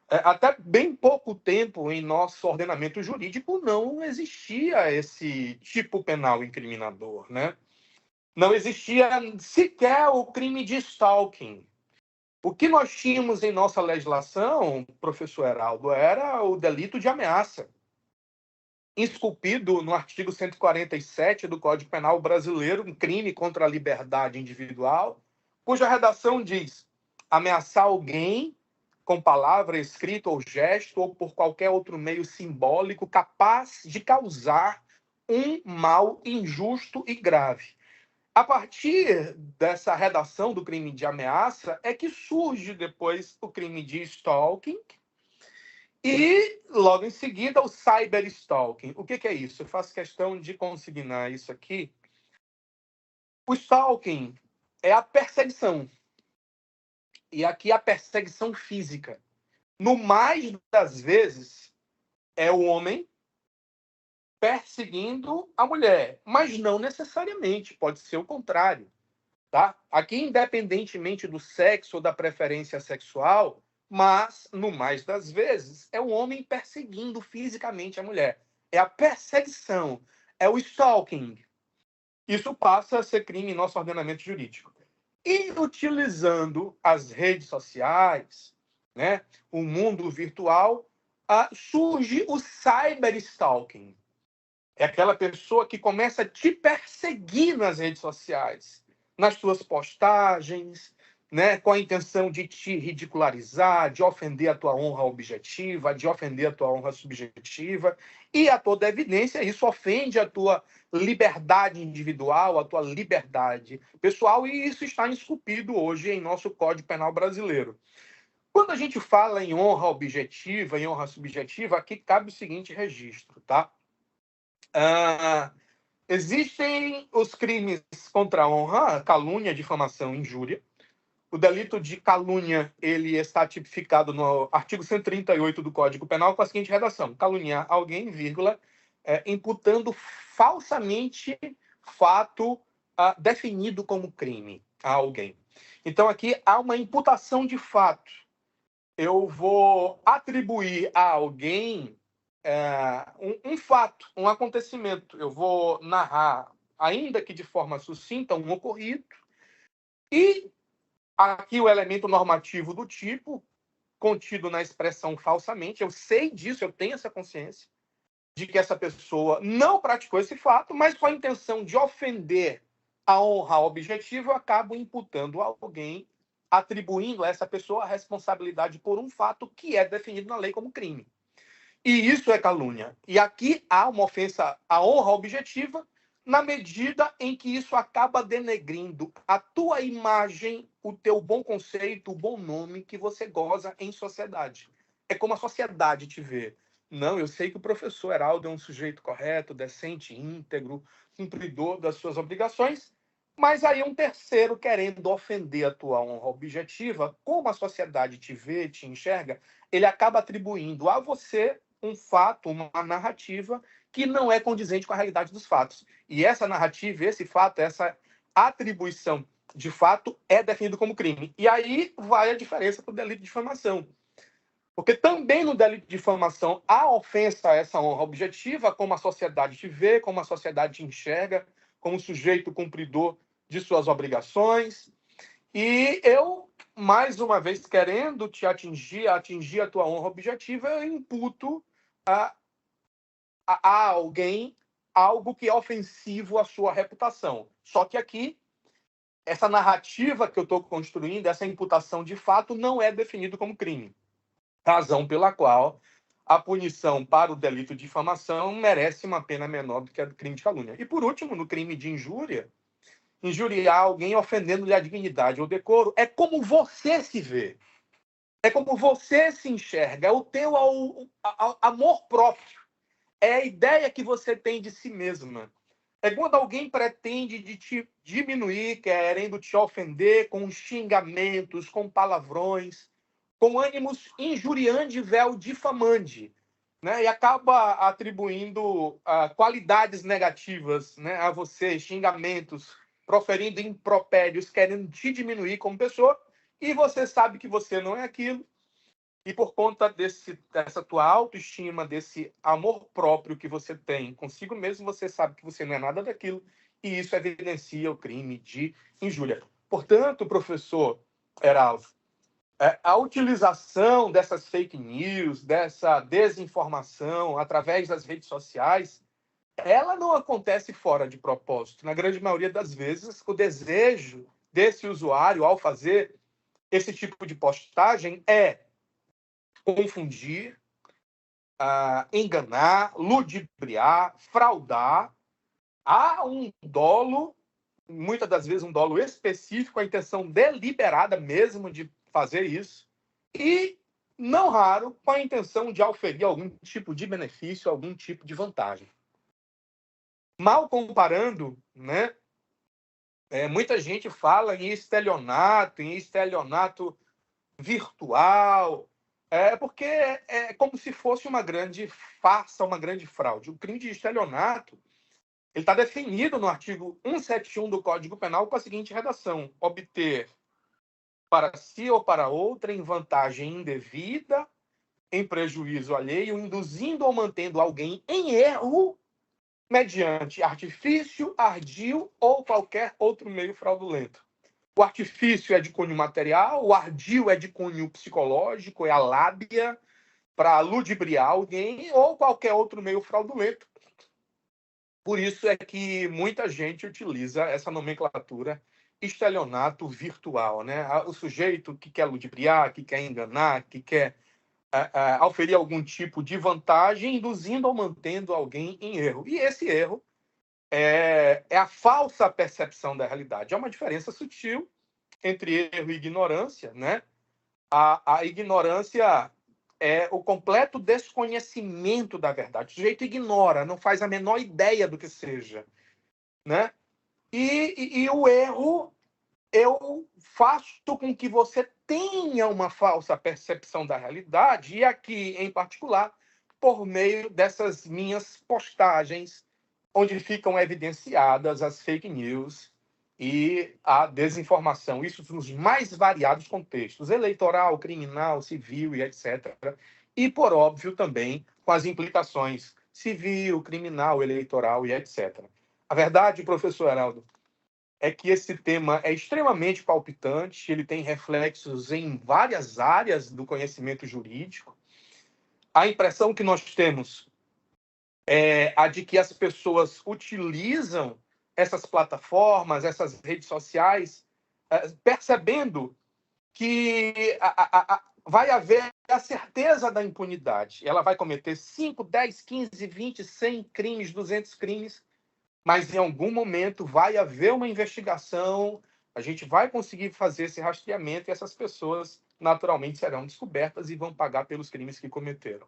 Até bem pouco tempo, em nosso ordenamento jurídico, não existia esse tipo penal incriminador, né? Não existia sequer o crime de stalking. O que nós tínhamos em nossa legislação, professor Heraldo, era o delito de ameaça, esculpido no artigo 147 do Código Penal brasileiro, um crime contra a liberdade individual, cuja redação diz: ameaçar alguém com palavra, escrita ou gesto, ou por qualquer outro meio simbólico capaz de causar um mal injusto e grave. A partir dessa redação do crime de ameaça é que surge depois o crime de stalking e, logo em seguida, o cyberstalking. O que é isso? Eu faço questão de consignar isso aqui. O stalking é a perseguição. E aqui a perseguição física. No mais das vezes, é o homem perseguindo a mulher, mas não necessariamente, pode ser o contrário, tá? Aqui, independentemente do sexo ou da preferência sexual, mas, no mais das vezes, é o homem perseguindo fisicamente a mulher. É a perseguição, é o stalking. Isso passa a ser crime em nosso ordenamento jurídico. E utilizando as redes sociais, né, o mundo virtual, surge o cyberstalking. É aquela pessoa que começa a te perseguir nas redes sociais, nas suas postagens, né, com a intenção de te ridicularizar, de ofender a tua honra objetiva, de ofender a tua honra subjetiva. E, a toda evidência, isso ofende a tua liberdade individual, a tua liberdade pessoal, e isso está esculpido hoje em nosso Código Penal brasileiro. Quando a gente fala em honra objetiva, em honra subjetiva, aqui cabe o seguinte registro, tá? Existem os crimes contra a honra, calúnia, difamação, injúria. O delito de calúnia, ele está tipificado no artigo 138 do Código Penal com a seguinte redação: caluniar alguém, vírgula, imputando falsamente fato definido como crime a alguém. Então, aqui há uma imputação de fato. Eu vou atribuir a alguém um fato, um acontecimento. Eu vou narrar, ainda que de forma sucinta, um ocorrido. E aqui o elemento normativo do tipo, contido na expressão falsamente. Eu sei disso, eu tenho essa consciência de que essa pessoa não praticou esse fato, mas com a intenção de ofender a honra objetiva, eu acabo imputando a alguém, atribuindo a essa pessoa a responsabilidade por um fato que é definido na lei como crime. E isso é calúnia. E aqui há uma ofensa à honra objetiva, na medida em que isso acaba denegrindo a tua imagem, o teu bom conceito, o bom nome que você goza em sociedade. É como a sociedade te vê. Não, eu sei que o professor Heraldo é um sujeito correto, decente, íntegro, cumpridor das suas obrigações, mas aí um terceiro querendo ofender a tua honra objetiva, como a sociedade te vê, te enxerga, ele acaba atribuindo a você um fato, uma narrativa que não é condizente com a realidade dos fatos. E essa narrativa, esse fato, essa atribuição de fato é definido como crime. E aí vai a diferença para o delito de difamação. Porque também no delito de difamação há ofensa a essa honra objetiva, como a sociedade te vê, como a sociedade te enxerga, como sujeito cumpridor de suas obrigações. E eu, mais uma vez, querendo te atingir a tua honra objetiva, eu imputo a alguém algo que é ofensivo à sua reputação. Só que aqui, essa narrativa que eu estou construindo, essa imputação de fato, não é definido como crime. Razão pela qual a punição para o delito de difamação merece uma pena menor do que a do crime de calúnia. E, por último, no crime de injúria, injuriar alguém ofendendo-lhe a dignidade ou decoro é como você se vê. É como você se enxerga. É o teu amor próprio. É a ideia que você tem de si mesma. É quando alguém pretende de te diminuir, querendo te ofender com xingamentos, com palavrões, com ânimos injuriandi vel difamandi, né? E acaba atribuindo qualidades negativas, né, a você, xingamentos, proferindo impropérios, querendo te diminuir como pessoa, e você sabe que você não é aquilo. E por conta dessa tua autoestima, desse amor próprio que você tem consigo mesmo, você sabe que você não é nada daquilo, e isso evidencia o crime de injúria. Portanto, professor Heraldo, A utilização dessas fake news, dessa desinformação através das redes sociais, ela não acontece fora de propósito. Na grande maioria das vezes, o desejo desse usuário, ao fazer esse tipo de postagem, é confundir, enganar, ludibriar, fraudar. Há um dolo, muitas das vezes um dolo específico, a intenção deliberada mesmo de fazer isso, e, não raro, com a intenção de auferir algum tipo de benefício, algum tipo de vantagem. Mal comparando, né, muita gente fala em estelionato virtual, porque é como se fosse uma grande farsa, uma grande fraude. O crime de estelionato ele está definido no artigo 171 do Código Penal com a seguinte redação: obter para si ou para outra em vantagem indevida, em prejuízo alheio, induzindo ou mantendo alguém em erro mediante artifício, ardil ou qualquer outro meio fraudulento. O artifício é de cunho material, o ardil é de cunho psicológico, é a lábia para ludibriar alguém ou qualquer outro meio fraudulento. Por isso é que muita gente utiliza essa nomenclatura estelionato virtual, né? O sujeito que quer ludibriar, que quer enganar, que quer auferir algum tipo de vantagem, induzindo ou mantendo alguém em erro. E esse erro é a falsa percepção da realidade. Há uma diferença sutil entre erro e ignorância, né? A ignorância é o completo desconhecimento da verdade. O sujeito ignora, não faz a menor ideia do que seja, né? E o erro, eu faço com que você tenha uma falsa percepção da realidade, e aqui, em particular, por meio dessas minhas postagens, onde ficam evidenciadas as fake news e a desinformação. Isso nos mais variados contextos: eleitoral, criminal, civil e etc. E, por óbvio, também com as implicações civil, criminal, eleitoral e etc. A verdade, professor Heraldo, é que esse tema é extremamente palpitante, ele tem reflexos em várias áreas do conhecimento jurídico. A impressão que nós temos é a de que as pessoas utilizam essas plataformas, essas redes sociais, percebendo que vai haver a certeza da impunidade. Ela vai cometer 5, 10, 15, 20, 100 crimes, 200 crimes, mas em algum momento vai haver uma investigação, a gente vai conseguir fazer esse rastreamento e essas pessoas naturalmente serão descobertas e vão pagar pelos crimes que cometeram.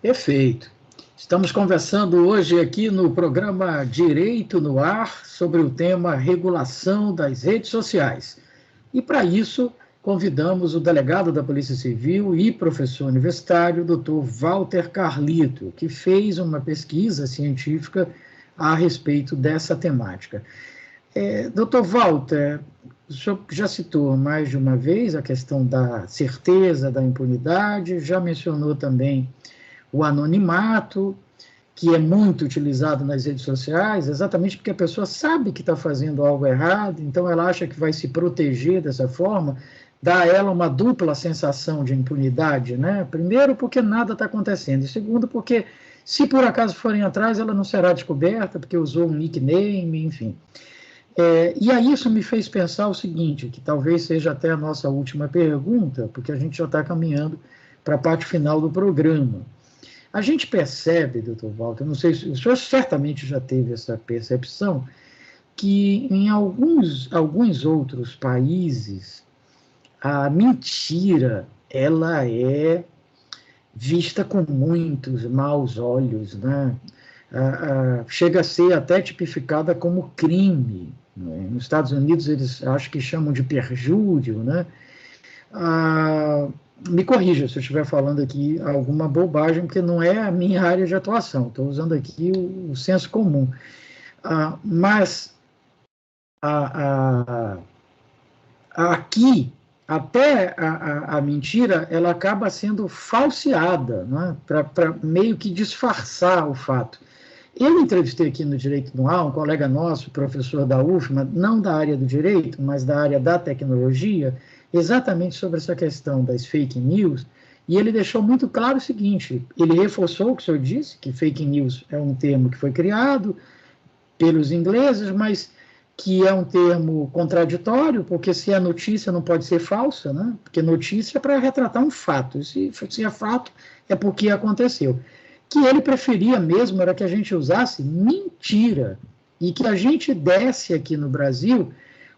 Perfeito. Estamos conversando hoje aqui no programa Direito no Ar sobre o tema regulação das redes sociais. E para isso, convidamos o delegado da Polícia Civil e professor universitário, Dr. Walter Carlito, que fez uma pesquisa científica a respeito dessa temática. Dr. Walter, o senhor já citou mais de uma vez a questão da certeza da impunidade, já mencionou também o anonimato, que é muito utilizado nas redes sociais, exatamente porque a pessoa sabe que está fazendo algo errado, então ela acha que vai se proteger dessa forma, dá a ela uma dupla sensação de impunidade, né? Primeiro, porque nada está acontecendo, e segundo, porque se por acaso forem atrás, ela não será descoberta, porque usou um nickname, enfim. E aí isso me fez pensar o seguinte, que talvez seja até a nossa última pergunta, porque a gente já está caminhando para a parte final do programa. A gente percebe, doutor Walter, não sei se o senhor certamente já teve essa percepção, que em alguns outros países a mentira ela é vista com muitos maus olhos, né? Chega a ser até tipificada como crime, né? Nos Estados Unidos eles acho que chamam de perjúrio, né? Me corrija se eu estiver falando aqui alguma bobagem, porque não é a minha área de atuação, estou usando aqui o senso comum. Mas aqui, até a mentira, ela acaba sendo falseada, né, para meio que disfarçar o fato. Eu entrevistei aqui no Direito no Ar um colega nosso, professor da UFMA, não da área do direito, mas da área da tecnologia, exatamente sobre essa questão das fake news, e ele deixou muito claro o seguinte, ele reforçou o que o senhor disse, que fake news é um termo que foi criado pelos ingleses, mas que é um termo contraditório, porque se é notícia não pode ser falsa, né? Porque notícia é para retratar um fato, se é fato é porque aconteceu. Que ele preferia mesmo era que a gente usasse mentira, e que a gente desse aqui no Brasil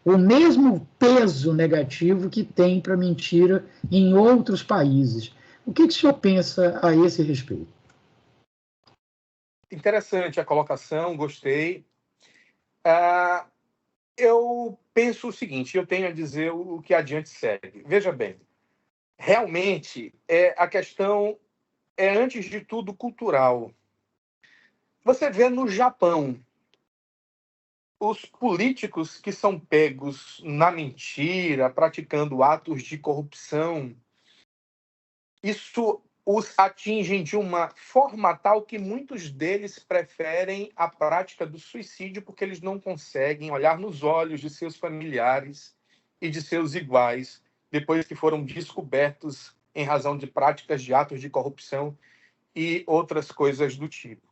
o mesmo peso negativo que tem para mentira em outros países. O que o senhor pensa a esse respeito? Interessante a colocação, gostei. Eu penso o seguinte, eu tenho a dizer o que adiante segue. Veja bem, realmente a questão é, antes de tudo, cultural. Você vê no Japão, os políticos que são pegos na mentira, praticando atos de corrupção, isso os atinge de uma forma tal que muitos deles preferem a prática do suicídio porque eles não conseguem olhar nos olhos de seus familiares e de seus iguais depois que foram descobertos em razão de práticas de atos de corrupção e outras coisas do tipo.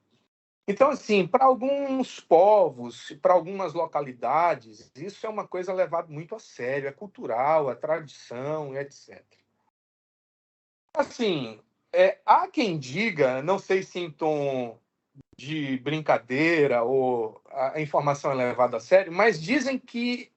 Então, assim, para alguns povos, para algumas localidades, isso é uma coisa levada muito a sério, é cultural, é tradição, etc. Assim, há quem diga, não sei se em tom de brincadeira ou a informação é levada a sério, mas dizem que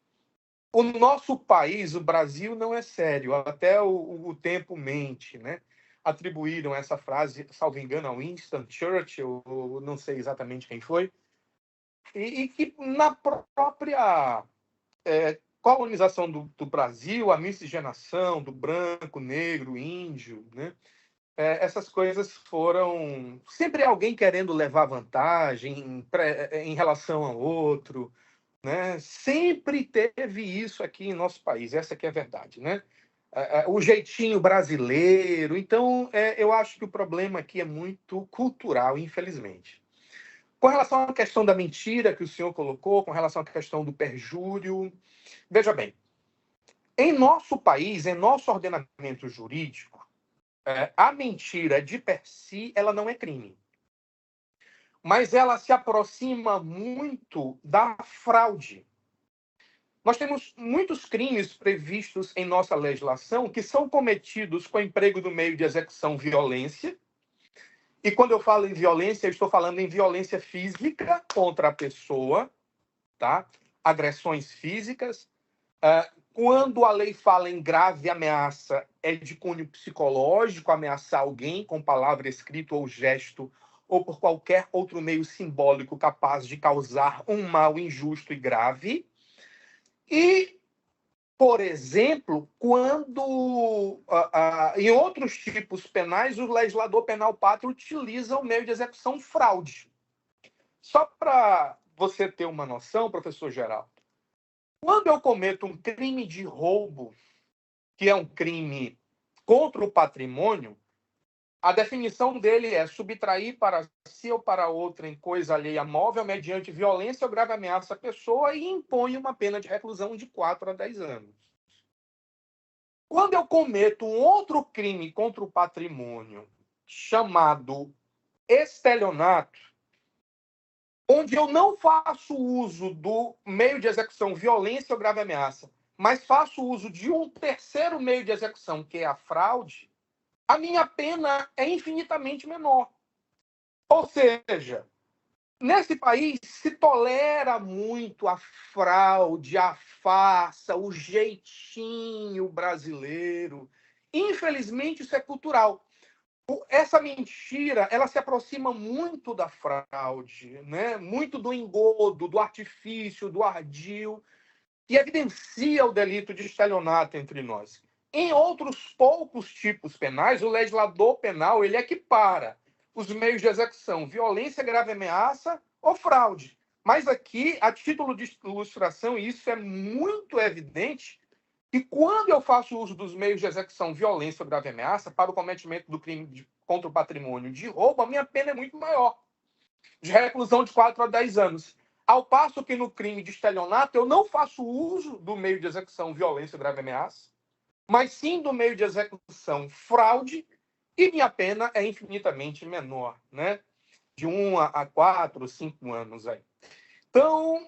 o nosso país, o Brasil, não é sério, até o tempo mente, né? Atribuíram essa frase, salvo engano, a Winston Churchill, ou não sei exatamente quem foi, e que na própria colonização do Brasil, a miscigenação do branco, negro, índio, né? Essas coisas foram sempre alguém querendo levar vantagem em relação ao outro, né? Sempre teve isso aqui em nosso país, essa que é a verdade, né? O jeitinho brasileiro. Então, eu acho que o problema aqui é muito cultural, infelizmente. Com relação à questão da mentira que o senhor colocou, com relação à questão do perjúrio, veja bem, em nosso país, em nosso ordenamento jurídico, a mentira de per si, ela não é crime. Mas ela se aproxima muito da fraude. Nós temos muitos crimes previstos em nossa legislação que são cometidos com o emprego do meio de execução violência. E quando eu falo em violência, eu estou falando em violência física contra a pessoa, tá? Agressões físicas. Quando a lei fala em grave ameaça, é de cunho psicológico, ameaçar alguém com palavra escrita ou gesto, ou por qualquer outro meio simbólico capaz de causar um mal injusto e grave. E, por exemplo, quando em outros tipos penais, o legislador penal pátrio utiliza o meio de execução fraude. Só para você ter uma noção, professor Geraldo, quando eu cometo um crime de roubo, que é um crime contra o patrimônio, a definição dele é subtrair para si ou para outra em coisa alheia móvel mediante violência ou grave ameaça à pessoa e impõe uma pena de reclusão de 4 a 10 anos. Quando eu cometo um outro crime contra o patrimônio, chamado estelionato, onde eu não faço uso do meio de execução violência ou grave ameaça, mas faço uso de um terceiro meio de execução, que é a fraude, a minha pena é infinitamente menor. Ou seja, nesse país se tolera muito a fraude, a farsa, o jeitinho brasileiro. Infelizmente, isso é cultural. Essa mentira, ela se aproxima muito da fraude, né? Muito do engodo, do artifício, do ardil, e evidencia o delito de estelionato entre nós. Em outros poucos tipos penais, o legislador penal ele equipara os meios de execução, violência, grave ameaça ou fraude. Mas aqui, a título de ilustração, e isso é muito evidente, que quando eu faço uso dos meios de execução, violência ou grave ameaça para o cometimento do crime contra o patrimônio de roubo, a minha pena é muito maior, de reclusão de 4 a 10 anos. Ao passo que no crime de estelionato, eu não faço uso do meio de execução, violência ou grave ameaça, mas sim do meio de execução fraude, e minha pena é infinitamente menor, né? De 1 a 4, 5 anos aí. Então,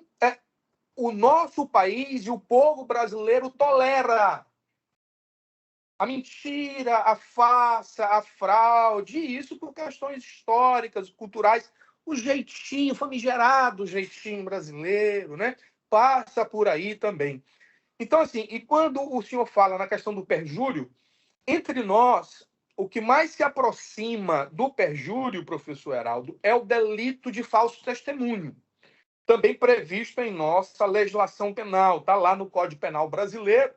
o nosso país e o povo brasileiro tolera a mentira, a farsa, a fraude, e isso por questões históricas, culturais, o jeitinho, famigerado jeitinho brasileiro, né? Passa por aí também. Então, assim, e quando o senhor fala na questão do perjúrio, entre nós, o que mais se aproxima do perjúrio, professor Heraldo, é o delito de falso testemunho, também previsto em nossa legislação penal, está lá no Código Penal brasileiro,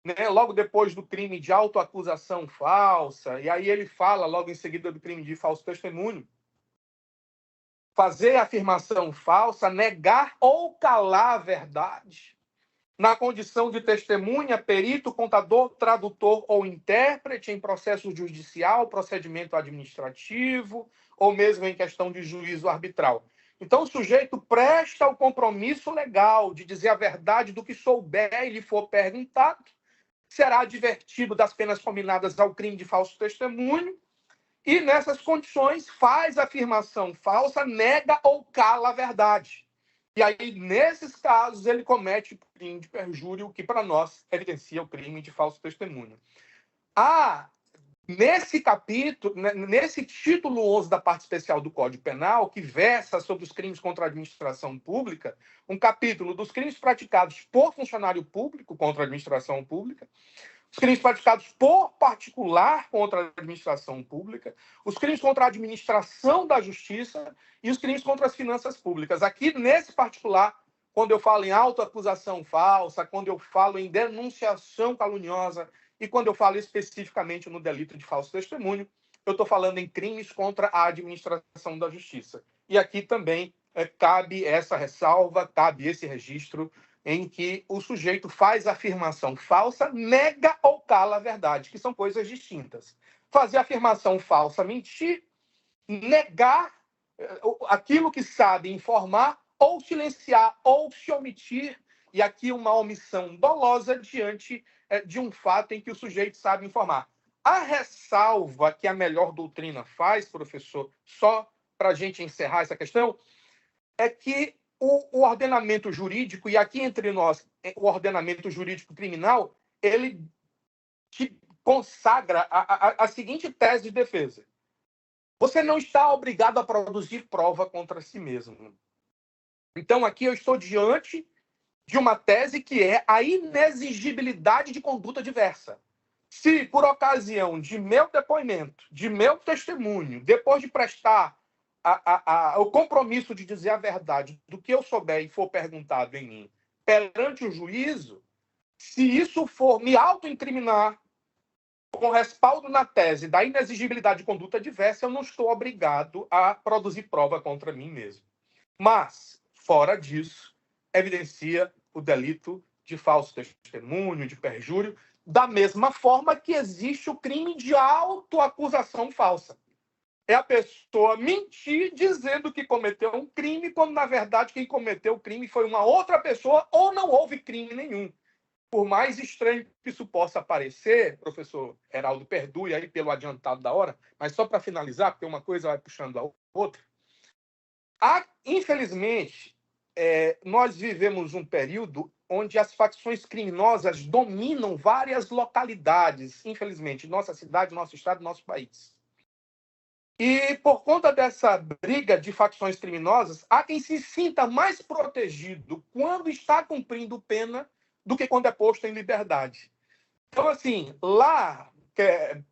né? Logo depois do crime de autoacusação falsa, e aí ele fala logo em seguida do crime de falso testemunho, fazer afirmação falsa, negar ou calar a verdade, na condição de testemunha, perito, contador, tradutor ou intérprete em processo judicial, procedimento administrativo, ou mesmo em questão de juízo arbitral. Então, o sujeito presta o compromisso legal de dizer a verdade do que souber e lhe for perguntado, será advertido das penas combinadas ao crime de falso testemunho, e, nessas condições, faz afirmação falsa, nega ou cala a verdade. E aí, nesses casos, ele comete o crime de perjúrio, que para nós evidencia o crime de falso testemunho. Nesse capítulo, nesse título 11 da parte especial do Código Penal, que versa sobre os crimes contra a administração pública, um capítulo dos crimes praticados por funcionário público contra a administração pública, os crimes praticados por particular contra a administração pública, os crimes contra a administração da justiça e os crimes contra as finanças públicas. Aqui, nesse particular, quando eu falo em autoacusação falsa, quando eu falo em denunciação caluniosa e quando eu falo especificamente no delito de falso testemunho, eu estou falando em crimes contra a administração da justiça. E aqui também cabe essa ressalva, cabe esse registro em que o sujeito faz afirmação falsa, nega ou cala a verdade, que são coisas distintas. Fazer afirmação falsa, mentir, negar aquilo que sabe, informar, ou silenciar, ou se omitir, e aqui uma omissão dolosa diante de um fato em que o sujeito sabe informar. A ressalva que a melhor doutrina faz, professor, só para a gente encerrar essa questão, é que o ordenamento jurídico, e aqui entre nós, o ordenamento jurídico criminal, ele consagra a seguinte tese de defesa. Você não está obrigado a produzir prova contra si mesmo. Então, aqui eu estou diante de uma tese que é a inexigibilidade de conduta diversa. Se, por ocasião de meu depoimento, de meu testemunho, depois de prestar o compromisso de dizer a verdade do que eu souber e for perguntado em mim perante o juízo, se isso for me autoincriminar com respaldo na tese da inexigibilidade de conduta diversa, eu não estou obrigado a produzir prova contra mim mesmo. Mas, fora disso, evidencia o delito de falso testemunho, de perjúrio, da mesma forma que existe o crime de autoacusação falsa. É a pessoa mentir dizendo que cometeu um crime, quando, na verdade, quem cometeu o crime foi uma outra pessoa ou não houve crime nenhum. Por mais estranho que isso possa parecer, professor Heraldo, perdoe aí pelo adiantado da hora, mas só para finalizar, porque uma coisa vai puxando a outra. Infelizmente, nós vivemos um período onde as facções criminosas dominam várias localidades, infelizmente, nossa cidade, nosso estado, nosso país. E, por conta dessa briga de facções criminosas, há quem se sinta mais protegido quando está cumprindo pena do que quando é posto em liberdade. Então, assim, lá,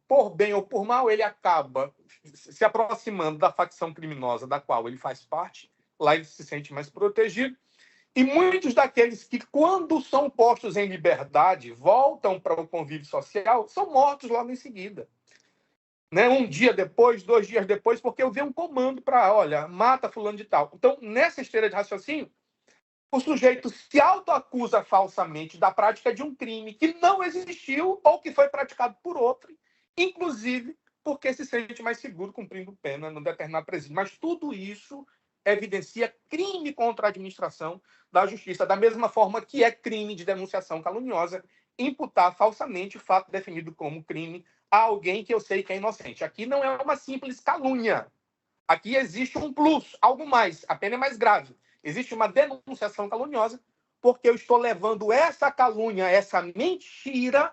por bem ou por mal, ele acaba se aproximando da facção criminosa da qual ele faz parte, lá ele se sente mais protegido. E muitos daqueles que, quando são postos em liberdade, voltam para o convívio social, são mortos logo em seguida. Né? Um dia depois, 2 dias depois, porque eu vi um comando para, olha, mata fulano de tal. Então, nessa esteira de raciocínio, o sujeito se autoacusa falsamente da prática de um crime que não existiu ou que foi praticado por outro, inclusive porque se sente mais seguro cumprindo pena num determinado presídio. Mas tudo isso evidencia crime contra a administração da justiça, da mesma forma que é crime de denunciação caluniosa imputar falsamente o fato definido como crime a alguém que eu sei que é inocente. Aqui não é uma simples calúnia. Aqui existe um plus, algo mais, a pena é mais grave. Existe uma denunciação caluniosa, porque eu estou levando essa calúnia, essa mentira,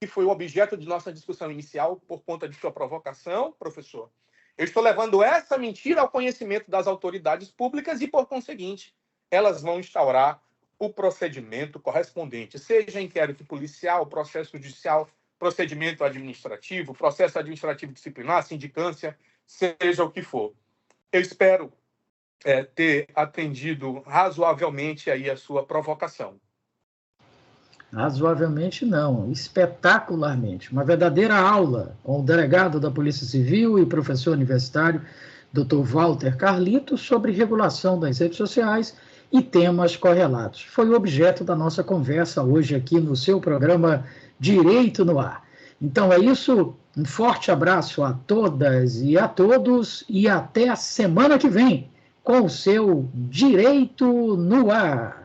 que foi o objeto de nossa discussão inicial, por conta de sua provocação, professor. Eu estou levando essa mentira ao conhecimento das autoridades públicas e, por conseguinte, elas vão instaurar o procedimento correspondente, seja inquérito policial, processo judicial, procedimento administrativo, processo administrativo disciplinar, sindicância, seja o que for. Eu espero ter atendido razoavelmente aí a sua provocação. Razoavelmente não, espetacularmente. Uma verdadeira aula com o delegado da Polícia Civil e professor universitário, Dr. Walter Carlito, sobre regulação das redes sociais e temas correlatos. Foi o objeto da nossa conversa hoje aqui no seu programa Direito no Ar. Então é isso, um forte abraço a todas e a todos e até a semana que vem com o seu Direito no Ar.